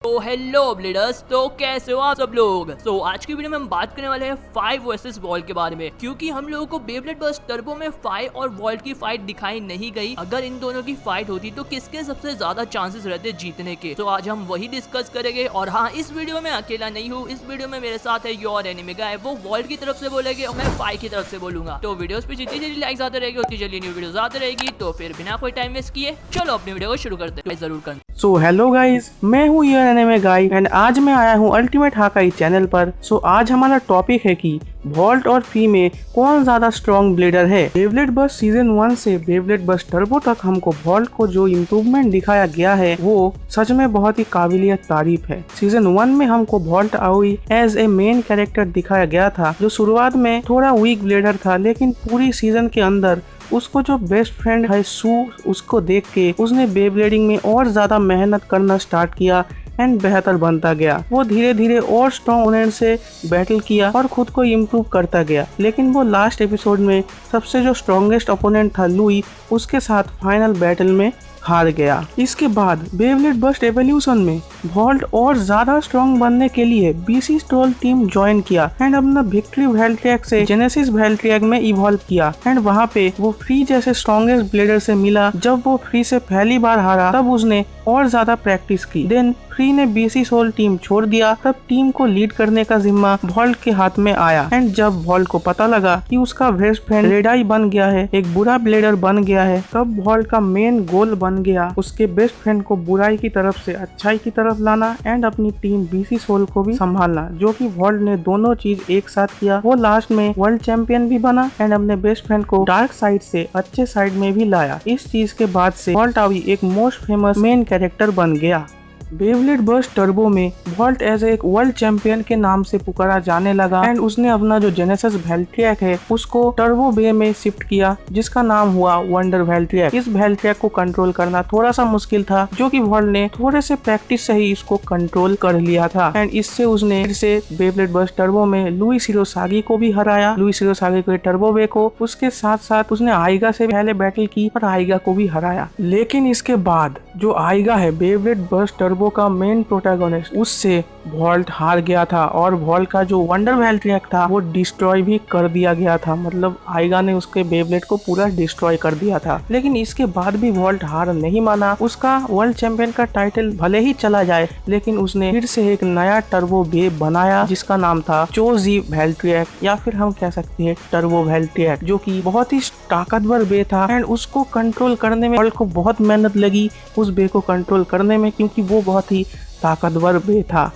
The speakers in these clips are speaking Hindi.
तो हेलो ब्लेडर्स, तो कैसे हो आप सब लोग। आज की वीडियो में हम बात करने वाले हैं 5 वर्सेस वॉल्ट के बारे में, क्योंकि हम लोगों को बेब्लेड बर्स्ट टर्बो में 5 और वॉल्ट की फाइट दिखाई नहीं गई। अगर इन दोनों की फाइट होती तो किसके सबसे ज्यादा चांसेस रहते जीतने के, तो आज हम वही डिस्कस करेंगे। और हाँ, इस वीडियो में अकेला नहीं हूँ, इस वीडियो में मेरे साथ है योर एनिमी गाय। वो वॉल्ट की तरफ से बोलेंगे और मैं 5 की तरफ से बोलूंगा। तो वीडियोस पे जितनी जल्दी लाइक्स आते रहेगी उतनी जल्दी न्यू वीडियोस आते रहेगी। तो फिर बिना कोई टाइम वेस्ट किए चलो अपनी वीडियो को शुरू करते हैं। जरूर करना। सो हेलो गाइज, मैं हूँ योर एनिमे गाय एंड आज मैं आया हूँ अल्टीमेट हाकाई चैनल पर। आज हमारा टॉपिक है कि वॉल्ट और फ्री में कौन ज्यादा स्ट्रॉन्ग ब्लेडर है। बेब्लेड बर्स्ट सीजन 1 से बेब्लेड बर्स्ट टर्बो तक हमको वॉल्ट को जो इम्प्रूवमेंट दिखाया गया है वो सच में बहुत ही काबिलियत तारीफ है। सीजन 1 में हमको वॉल्ट आओई एज ए मेन कैरेक्टर दिखाया गया था, जो शुरुआत में थोड़ा वीक ब्लेडर था, लेकिन पूरी सीजन के अंदर उसको जो बेस्ट फ्रेंड है सू, उसको देख के उसने बेब्लेडिंग में और ज्यादा मेहनत करना स्टार्ट किया एंड बेहतर बनता गया। वो धीरे धीरे और स्ट्रॉन्ग ओपोनेंट से बैटल किया और खुद को इम्प्रूव करता गया, लेकिन वो लास्ट एपिसोड में सबसे जो स्ट्रॉन्गेस्ट ओपोनेंट था लुई, उसके साथ फाइनल बैटल में हार गया। इसके बाद बेब्लेड बर्स्ट एवोल्यूशन में वॉल्ट और ज्यादा स्ट्रॉन्ग बनने के लिए बीसी स्टॉल टीम ज्वाइन किया एंड अपना विक्ट्री वेल्ट्रियक से जेनेसिस वेल्ट्रियक में इवॉल्व किया एंड वहाँ पे वो फ्री जैसे स्ट्रॉन्गेस्ट ब्लेडर से मिला। जब वो फ्री से पहली बार हारा तब उसने और ज्यादा प्रैक्टिस की। देन फ्री ने बीसी सोल टीम छोड़ दिया। तब टीम को लीड करने का जिम्मा वॉल्ट के हाथ में आया एंड जब वॉल्ट को पता लगा कि उसका बेस्ट फ्रेंड रेडाई बन गया है, एक बुरा ब्लेडर बन गया है, तब वॉल्ट का मेन गोल बन गया उसके बेस्ट फ्रेंड को बुराई की तरफ से अच्छाई की तरफ लाना एंड अपनी टीम बीसी सोल को भी संभालना, जो कि वॉल्ट ने दोनों चीज एक साथ किया। वो लास्ट में वर्ल्ड चैंपियन भी बना एंड अपने बेस्ट फ्रेंड को डार्क साइड से अच्छे साइड में भी लाया। इस चीज के बाद से वॉल्ट आओई एक मोस्ट फेमस मेन कैरेक्टर बन गया। बेब्लेड बर्स्ट टर्बो में वॉल्ट एज एक वर्ल्ड चैंपियन के नाम से पुकारा जाने लगा एंड उसने अपना जो जेनेसिस वेल्ट्रियक है उसको टर्बो बे में शिफ्ट किया, जिसका नाम हुआ वंडर वेल्ट्रियक। इस वेल्ट्रियक को कंट्रोल करना थोड़ा सा मुश्किल था, जो कि वॉल्ट ने थोड़े से प्रैक्टिस से ही इसको कंट्रोल कर लिया था एंड इससे उसने फिर से बेब्लेड बर्स्ट टर्बो में लुई शिरोसागी को भी हराया, लुई शिरोसागी के टर्बो बे को। उसके साथ साथ उसने आइगा से पहले बैटल की और आइगा को भी हराया। लेकिन इसके बाद जो आइगा है बेब्लेड बर्स्ट टर्बो का मेन प्रोटैगनिस्ट, उससे वॉल्ट हार गया था और वॉल्ट का जो वंडर वेल्ट्रियक था वो डिस्ट्रॉय भी कर दिया गया था। मतलब आइगा ने उसके बेब्लेड को पूरा डिस्ट्रॉय कर दिया था। लेकिन इसके बाद भी वॉल्ट हार नहीं माना। उसका वर्ल्ड चैंपियन का टाइटल भले ही चला जाए, लेकिन उसने फिर से एक नया टर्बो बे बनाया जिसका नाम था चोजी वेल्ट्रियक, या फिर हम कह सकते हैं टर्बो वेल्ट्रियक, जो कि बहुत ही ताकतवर बे था एंड उसको कंट्रोल करने में वॉल्ट को बहुत मेहनत लगी उस बे को कंट्रोल करने में, क्योंकि वो बहुत ही ताकतवर बे था।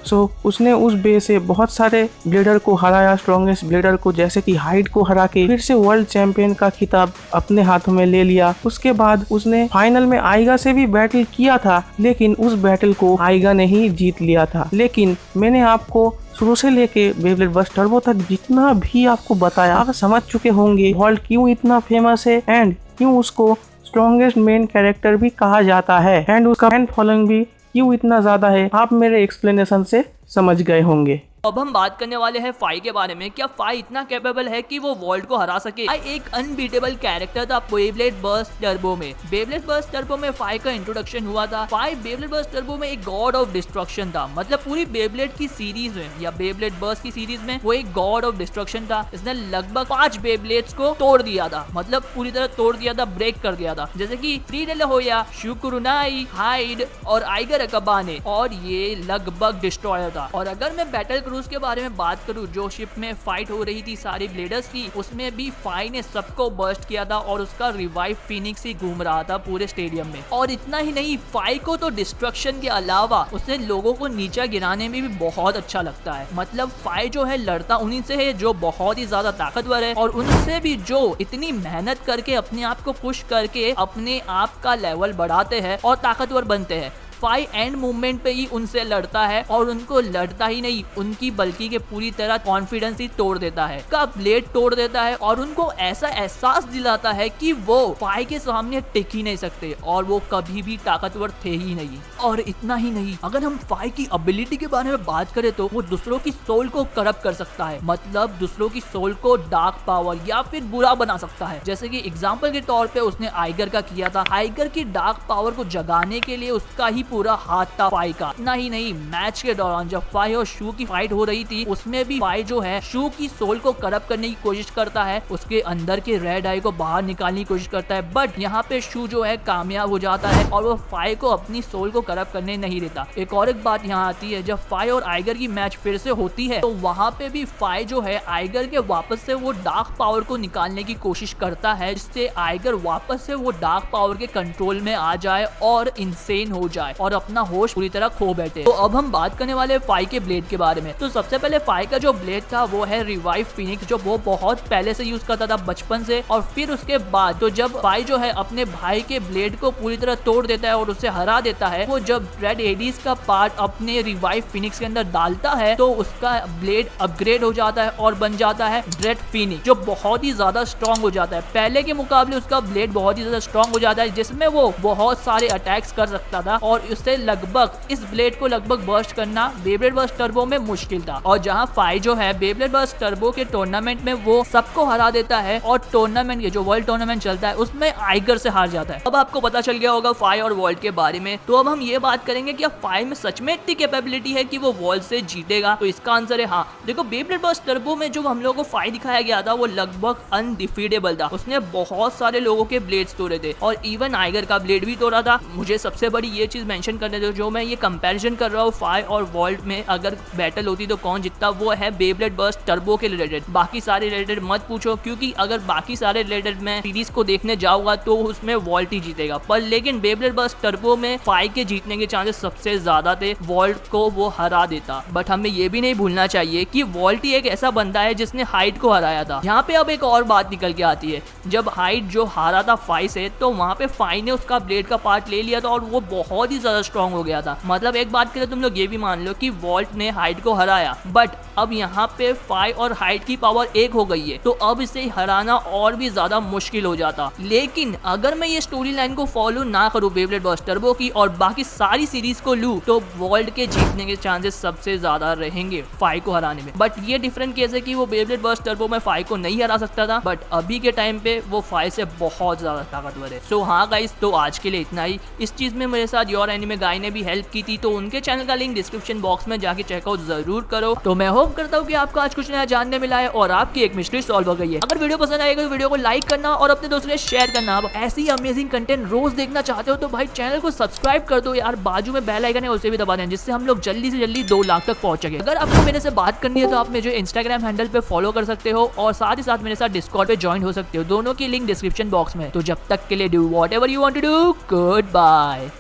उसने उस बे से बहुत सारे ब्लेडर को हराया, स्ट्रॉन्गेस्ट ब्लेडर को, जैसे कि हाइड को हरा के फिर से वर्ल्ड चैंपियन का खिताब अपने हाथों में ले लिया। उसके बाद उसने फाइनल में आइगा से भी बैटल किया था, लेकिन उस बैटल को आइगा ने ही जीत लिया था। लेकिन मैंने आपको शुरू से लेके बेब्लेड बर्स्ट टर्बो तक जितना भी आपको बताया, आप समझ चुके होंगे वॉल्ट क्यों इतना फेमस है एंड क्यों उसको स्ट्रॉन्गेस्ट मेन कैरेक्टर भी कहा जाता है एंड उसका फैन फॉलोइंग भी क्यों इतना ज्यादा है। आप मेरे एक्सप्लेनेशन से समझ गए होंगे। अब हम बात करने वाले हैं फाई के बारे में। क्या फाई इतना कैपेबल है कि वो वॉल्ट को हरा सके? फाई एक अनबीटेबल कैरेक्टर था बेब्लेड बर्स्ट टर्बो में। बेब्लेड बर्स्ट टर्बो में फाई का इंट्रोडक्शन हुआ था। फाई बेब्लेड बर्स्ट टर्बो में एक गॉड ऑफ डिस्ट्रक्शन था। मतलब पूरी बेब्लेड की सीरीज में या बेब्लेड बर्स्ट की सीरीज में वो एक गॉड ऑफ डिस्ट्रक्शन था। इसने लगभग 5 बेब्लेड्स को तोड़ दिया था, मतलब पूरी तरह तोड़ दिया था, ब्रेक कर दिया था, जैसे कि फ्री डेले होया, शुकुरुनाई, हाइड और आइगर अकबाने, और ये लगभग डिस्ट्रॉयर था। और अगर मैं बैटल क्रूज के बारे में बात करूं, जो शिप में फाइट हो रही थी सारी ब्लेडर्स की, उसमें भी फाई ने सबको बर्स्ट किया था और उसका रिवाइव फिनिक्स ही घूम रहा था पूरे स्टेडियम में। और इतना ही नहीं, फाई को तो डिस्ट्रक्शन के अलावा उसने लोगों को नीचे गिराने में भी बहुत अच्छा लगता है। मतलब फाई जो है लड़ता उन्हीं से है जो बहुत ही ज्यादा ताकतवर है, और उनसे भी जो इतनी मेहनत करके अपने आप को पुश करके अपने आप का लेवल बढ़ाते हैं और ताकतवर बनते हैं। फाई एंड मूवमेंट पे ही उनसे लड़ता है, और उनको लड़ता ही नहीं, उनकी बल्कि के पूरी तरह कॉन्फिडेंस ही तोड़ देता है, का ब्लेड तोड़ देता है, और उनको ऐसा एहसास दिलाता है कि वो फाई के सामने टिक ही नहीं सकते और वो कभी भी ताकतवर थे ही नहीं। और इतना ही नहीं, अगर हम फाई की एबिलिटी के बारे में बात करें तो वो दूसरों की सोल को करप्ट कर सकता है। मतलब दूसरों की सोल को डार्क पावर या फिर बुरा बना सकता है। जैसे कि एग्जाम्पल के तौर पे उसने आइगर का किया था। आइगर की डार्क पावर को जगाने के लिए उसका ही पूरा हाथ था फाई का। नहीं मैच के दौरान जब फाई और शू की फाइट हो रही थी उसमें भी फाई जो है शू की सोल को करप्ट करने की कोशिश करता है, उसके अंदर के रेड आई को बाहर निकालने की कोशिश करता है, बट यहाँ पे शू जो है कामयाब हो जाता है और वो फाई को अपनी सोल को करप्ट करने नहीं देता। एक और एक बात यहाँ आती है, जब फाई और आइगर की मैच फिर से होती है तो वहाँ पे भी फाई जो है आइगर के वापस से वो डार्क पावर को निकालने की कोशिश करता है, जिससे आइगर वापस से वो डार्क पावर के कंट्रोल में आ जाए और इंसेन हो जाए और अपना होश पूरी तरह खो बैठे। तो अब हम बात करने वाले फाई के ब्लेड के बारे में। तो सबसे पहले फाई का जो ब्लेड था वो है रिवाइव फिनिक्स, जो वो बहुत पहले से यूज करता था बचपन से। और फिर उसके बाद तो जब फाई जो है अपने भाई के ब्लेड को पूरी तरह तोड़ देता है और उसे हरा देता है, वो जब रेड एडीज का पार्ट अपने रिवाइव फिनिक्स के अंदर डालता है तो उसका ब्लेड अपग्रेड हो जाता है और बन जाता है रेड फिनिक्स, जो बहुत ही ज्यादा स्ट्रॉन्ग हो जाता है। पहले के मुकाबले उसका ब्लेड बहुत ही ज्यादा स्ट्रॉन्ग हो जाता है, जिसमें वो बहुत सारे अटैक्स कर सकता था और उससे लगभग इस ब्लेड को लगभग बर्स्ट करना बेब्लेड बर्स्ट टर्बो में मुश्किल था। और जहां फाई जो है बेब्लेड बर्स्ट टर्बो के टूर्नामेंट में वो सबको हरा देता है और टूर्नामेंट के जो वर्ल्ड टूर्नामेंट चलता है उसमें आइगर से हार जाता है। अब आपको पता चल गया होगा फाई और वर्ल्ड के बारे में, तो अब हम ये बात करेंगे कि फाई में सच में इतनी कैपेबिलिटी है कि वो वर्ल्ड से जीतेगा। तो इसका आंसर है हाँ। देखो बेब्लेड बर्स्ट टर्बो में जो हम लोगों को फाई दिखाया गया था वो लगभग अनडिफीटेबल था, उसने बहुत सारे लोगों के ब्लेड्स तोड़े थे और इवन आइगर का ब्लेड भी तोड़ा था। मुझे सबसे बड़ी ये चीज मेंशन करने दो, जो मैं ये कंपैरिजन कर रहा हूँ फाई और वर्ल्ड में अगर बैटल होती तो कौन जीतता, वो है बेब्लेड बर्स्ट टर्बो के रिलेटेड। बाकी सारे रिलेटेड मत पूछो, क्योंकि अगर बाकी सारे रिलेटेड में सीरीज को देखने जाऊंगा तो उसमें वॉल्ट ही जीतेगा, पर लेकिन बेब्लेड बर्स्ट टर्बो में फाई के जीतने के चांसेस सबसे ज्यादा थे, वॉल्ट को वो हरा देता। बट हमें ये भी नहीं भूलना चाहिए कि वॉल्ट ही एक ऐसा बंदा है जिसने हाइड को हराया था। यहाँ पे अब एक और बात निकल के आती है, जब हाइड जो हारा था फाई से तो वहाँ पे फाई ने उसका ब्लेड का पार्ट ले लिया था और वो बहुत ही ज्यादा स्ट्रॉन्ग हो गया था। मतलब एक बात करें तुम लोग ये भी मान लो कि वॉल्ट ने हाइड को हराया, बट अब यहाँ पे फाई और हाइड की पावर एक हो गई है, तो अब इसे हराना और भी ज्यादा मुश्किल हो जाता। लेकिन अगर मैं ये स्टोरी लाइन को फॉलो ना करूँ बेब्लेड बर्स्ट टर्बो की और बाकी सारी सीरीज को लूँ, तो वर्ल्ड के जीतने के चांसेस सबसे ज्यादा रहेंगे फाई को हराने में। बट ये डिफरेंट केस है कि वो बेब्लेड बर्स्ट टर्बो में फाई को नहीं हरा सकता था, बट अभी के टाइम पे वो फाई से बहुत ज्यादा ताकतवर है। सो हाँ गाइस, तो आज के लिए इतना ही। इस चीज में मेरे साथ योर एनिमे गाय ने भी हेल्प की थी, तो उनके चैनल का लिंक डिस्क्रिप्शन बॉक्स में जाके चेकआउट जरूर करो। तो मैं होप करता हूँ कि आपको आज कुछ नया जानने मिला है और आपकी एक मिस्ट्री सॉल्व हो गई है। अगर वीडियो पसंद आएगा तो वीडियो को लाइक करना और अपने दोस्तों के साथ शेयर करना। अब ऐसी अमेजिंग कंटेंट रोज देखना चाहते हो तो भाई चैनल को सब्सक्राइब कर दो यार, बाजू में बेल आइकन है उसे भी दबा दें, जिससे हम लोग जल्दी से जल्दी 2 लाख तक पहुंच सके। अगर आपको मेरे से बात करनी है तो आप मुझे इंस्टाग्राम हैंडल पे फॉलो कर सकते हो और साथ ही साथ मेरे साथ डिस्कॉर्ड पे ज्वाइन हो सकते हो, दोनों की लिंक डिस्क्रिप्शन बॉक्स में। तो जब तक के लिए do whatever you want to do, good bye.